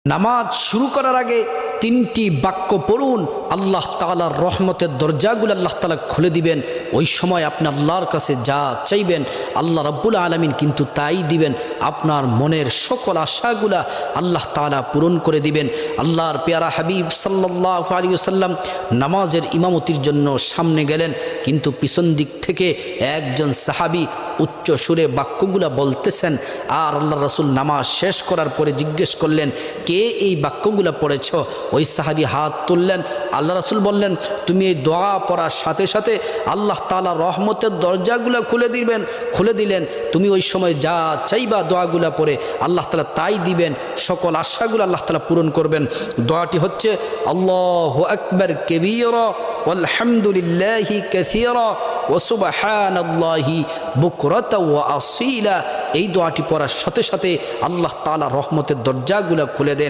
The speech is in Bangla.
নামাজ শুরু করার আগে তিনটি বাক্য পড়ুন, আল্লাহ তাআলার রহমতের দরজাগুলো আল্লাহ তাআলা খুলে দিবেন। ওই সময় আপনি আল্লাহর কাছে যা চাইবেন আল্লাহ রাব্বুল আলামিন কিন্তু তাই দিবেন। আপনার মনের সকল আশাগুলা আল্লাহ তাআলা পূরণ করে দিবেন। আল্লাহর পেয়ারা হাবিব সাল্লাল্লাহু আলাইহি ওয়াসাল্লাম নামাজের ইমামতির জন্য সামনে গেলেন, কিন্তু পিছন দিক থেকে একজন সাহাবী উচ্চ সুরে বাক্যগুলা বলতেছেন। আর আল্লাহ রাসূল নামাজ শেষ করার পরে জিজ্ঞেস করলেন, কে এই বাক্যগুলা পড়েছ? ওই সাহাবী হাত তুললেন। আল্লাহ রাসূল বললেন, তুমি এই দোয়া পড়ার সাথে সাথে আল্লাহ তাআলা রহমতের দরজাগুলা খুলে দিলেন। তুমি ওই সময় যা চাইবা দোয়াগুলা পড়ে আল্লাহ তাআলা তাই দিবেন। সকল আশাগুলো আল্লাহ তাআলা পূরণ করবেন। দোয়াটি হচ্ছে আল্লাহু আকবার কাবীরা ওয়ালহামদুলিল্লাহি কাসীরা ওয়া সুবহানাল্লাহি বুকরাতাও ওয়া আসীলা। এই দোয়াটি পড়ার সাথে সাথে আল্লাহ তাআলা রহমতের দরজাগুলো খুলে দেন।